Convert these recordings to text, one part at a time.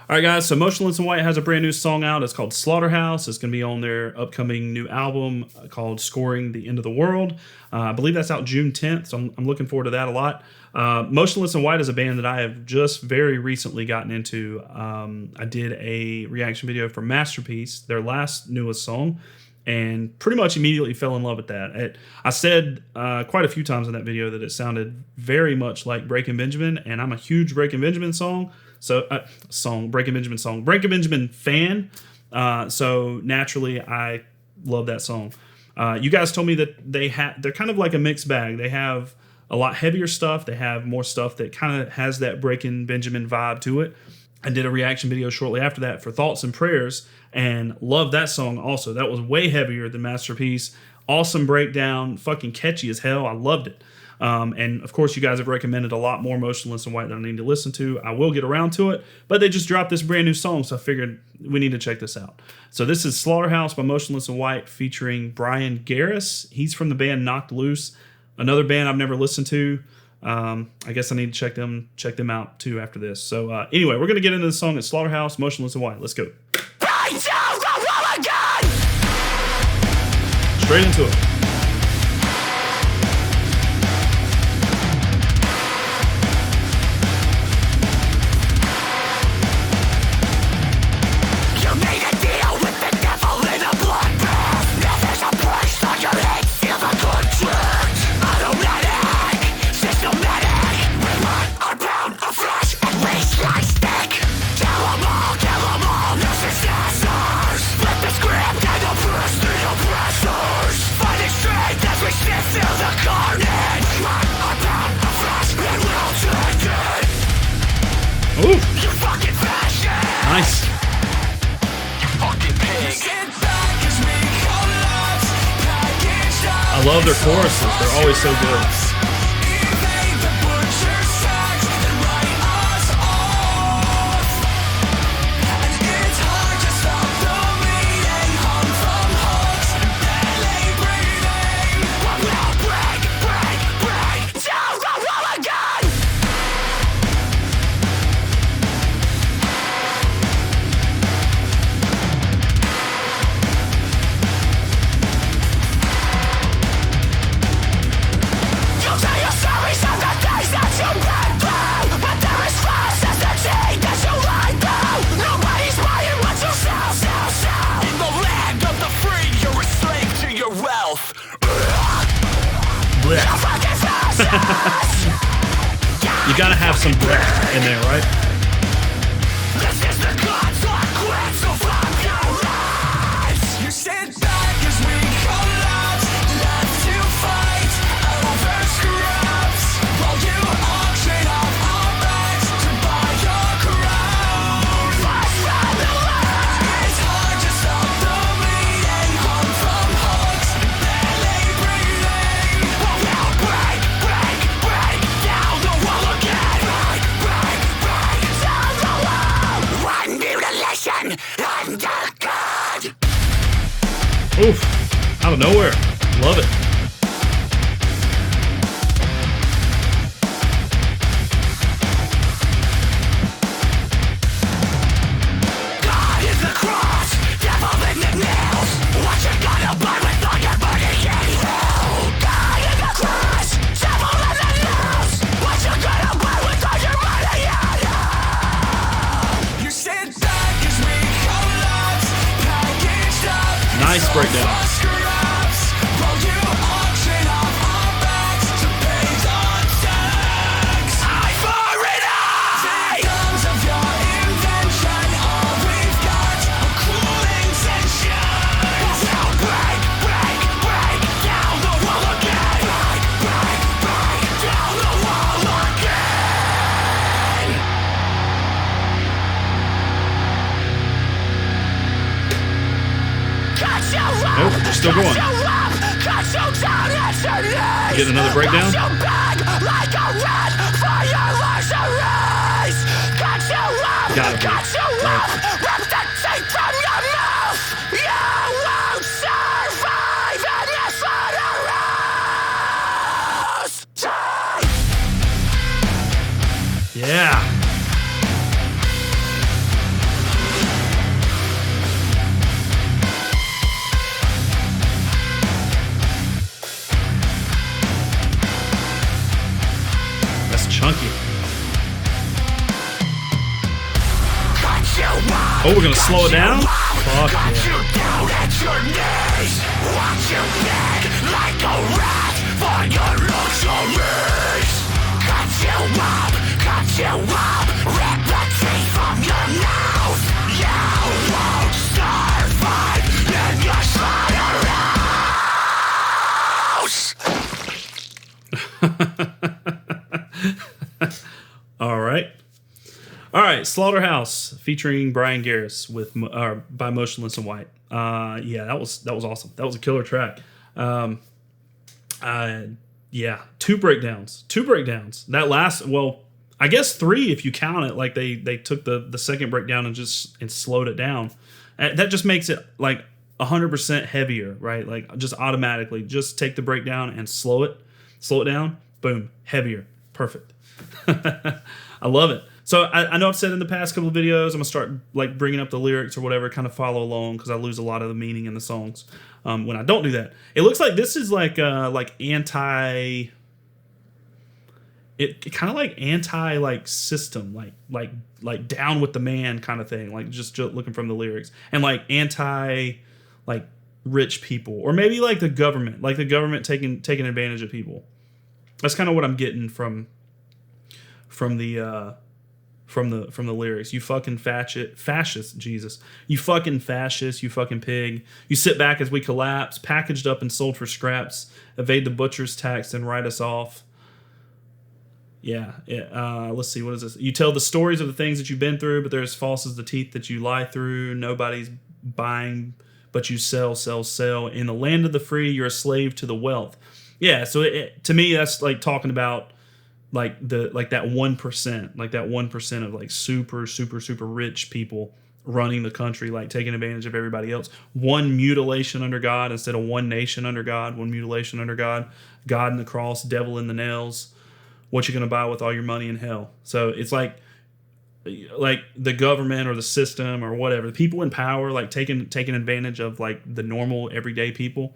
All right, guys. So Motionless in White has a brand new song out. It's called Slaughterhouse. It's going to be on their upcoming new album called Scoring the End of the World. I believe that's out June 10th, so I'm looking forward to that a lot. Motionless in White is a band that I have just very recently gotten into. I did a reaction video for Masterpiece, their last newest song, and pretty much immediately fell in love with that. I said quite a few times in that video that it sounded very much like Breaking Benjamin, and I'm a huge Breaking Benjamin Breaking Benjamin fan. So naturally, I love that song. You guys told me that they're kind of like a mixed bag. They have a lot heavier stuff. They have more stuff that kind of has that Breaking Benjamin vibe to it. I did a reaction video shortly after that for Thoughts and Prayers and loved that song also. That was way heavier than Masterpiece. Awesome breakdown, fucking catchy as hell. I loved it. And of course, you guys have recommended a lot more Motionless in White that I need to listen to. I will get around to it, but they just dropped this brand new song, so I figured we need to check this out. So this is Slaughterhouse by Motionless in White featuring Bryan Garris. He's from the band Knocked Loose, another band I've never listened to. I guess I need to check them out too after this. So anyway, we're gonna get into the song at Slaughterhouse, Motionless in White. Let's go. Straight into it. Ooh. Nice. I love their choruses. They're always so good. You gotta have some breath in there, right? You sit back as we collapse, left to fight over scraps, while you auction off our backs to buy your crown. It's hard to stop the bleeding, hung from hooks, barely breathing. But we'll break down the wall again. Break down the wall. One mutilation under God. Oof, out of nowhere. Love it. God is the cross, devil in the nails. What you gonna buy with all your money in hell? God is the cross, devil in the nails. What you gonna buy with all your money in hell? You sit back as we collapse, packaged up. Nice breakdown. Nope, they're still going. Get another breakdown. Got it. Yeah. Oh, we're gonna slow it down? Fuck yeah. All right, Slaughterhouse featuring Bryan Garris by Motionless in White. Yeah, that was awesome. That was a killer track. Yeah, two breakdowns. That last, well, I guess three if you count it. Like they took the second breakdown and slowed it down. That just makes it like 100% heavier, right? Like just automatically, just take the breakdown and slow it down. Boom, heavier, perfect. I love it. So I know I've said in the past couple of videos, I'm gonna start like bringing up the lyrics or whatever, kind of follow along because I lose a lot of the meaning in the songs when I don't do that. It looks like this is like anti. It kind of like anti like system, like down with the man kind of thing, like just looking from the lyrics, and like anti like rich people, or maybe like the government taking advantage of people. That's kind of what I'm getting from the lyrics. You fucking fascist, Jesus. You fucking fascist, you fucking pig. You sit back as we collapse, packaged up and sold for scraps, evade the butcher's tax and write us off. Yeah. Let's see, what is this? You tell the stories of the things that you've been through, but they're as false as the teeth that you lie through. Nobody's buying, but you sell. In the land of the free, you're a slave to the wealth. Yeah, so to me, that's like talking about like that 1%, like that 1% of like super rich people running the country, like taking advantage of everybody else. One mutilation under God instead of one nation under God. One mutilation under God. God in the cross, devil in the nails. What you gonna buy with all your money in hell? So it's like the government or the system or whatever, the people in power, like taking advantage of like the normal everyday people.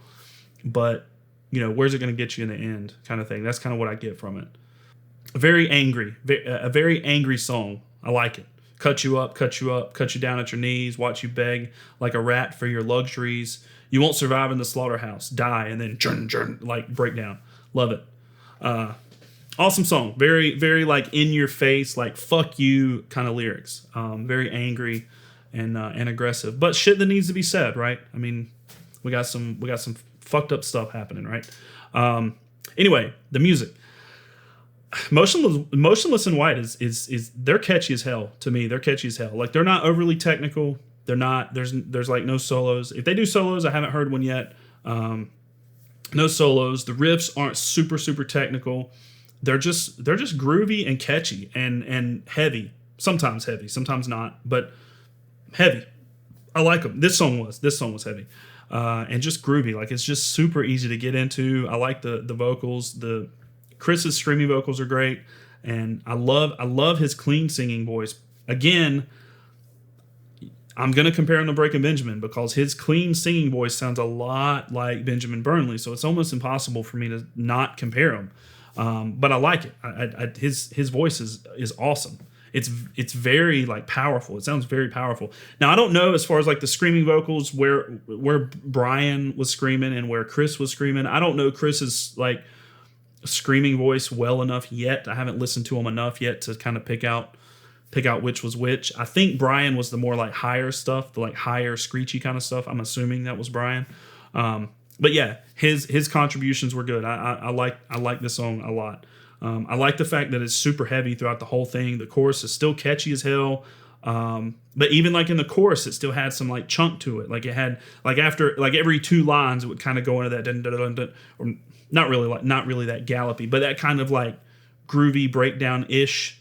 But you know, where's it gonna get you in the end, kind of thing. That's kind of what I get from it. A very angry song. I like it. Cut you up, cut you down at your knees, watch you beg like a rat for your luxuries. You won't survive in the slaughterhouse. Die, and then like breakdown. Love it. Awesome song. Very, very like in your face, like fuck you kind of lyrics. Very angry and aggressive, but shit that needs to be said, right? I mean, we got some fucked up stuff happening, right? Anyway, the music. Motionless in White is they're catchy as hell to me. They're catchy as hell. Like they're not overly technical. They're not. There's like no solos. If they do solos, I haven't heard one yet. No solos. The riffs aren't super technical. They're just groovy and catchy and heavy. Sometimes heavy, sometimes not, but heavy. I like them. This song was heavy. And just groovy. Like it's just super easy to get into. I like the vocals. Chris's screaming vocals are great, and I love his clean singing voice. Again, I'm gonna compare him to Breaking Benjamin because his clean singing voice sounds a lot like Benjamin Burnley, so it's almost impossible for me to not compare him. But I like it. His voice is awesome. It's very like powerful. It sounds very powerful. Now I don't know as far as like the screaming vocals where Bryan was screaming and where Chris was screaming. I don't know Chris's like screaming voice well enough yet. I haven't listened to him enough yet to kind of pick out which was which. I think Bryan was the more like higher stuff, the like higher screechy kind of stuff. I'm assuming that was Bryan. But yeah, his contributions were good. I like this song a lot. I like the fact that it's super heavy throughout the whole thing. The chorus is still catchy as hell. But even like in the chorus, it still had some like chunk to it. Like it had like after like every two lines, it would kind of go into that dun, dun, dun, dun, or not really that gallopy, but that kind of like groovy breakdown ish,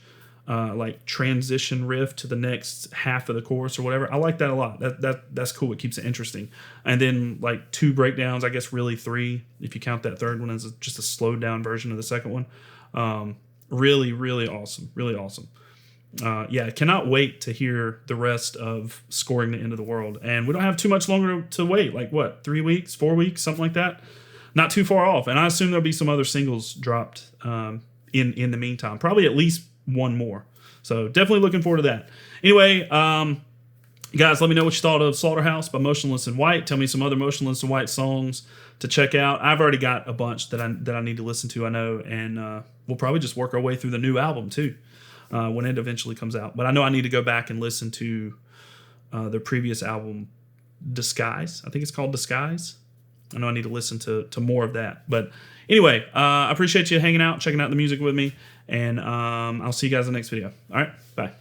like transition riff to the next half of the chorus or whatever. I like that a lot. That's cool. It keeps it interesting. And then like two breakdowns, I guess really three if you count that third one as just a slowed down version of the second one. Really, really awesome. Really awesome. Yeah, cannot wait to hear the rest of Scoring the End of the World. And we don't have too much longer to wait. Like what, 3 weeks, 4 weeks, something like that? Not too far off. And I assume there'll be some other singles dropped in the meantime. Probably at least one more. So definitely looking forward to that. Anyway, Guys, let me know what you thought of Slaughterhouse by Motionless in White. Tell me some other Motionless in White songs to check out. I've already got a bunch that I need to listen to, I know, and we'll probably just work our way through the new album too when it eventually comes out. But I know I need to go back and listen to their previous album, Disguise. I think it's called Disguise. I know I need to listen to more of that. But anyway, I appreciate you hanging out, checking out the music with me, and I'll see you guys in the next video. All right, bye.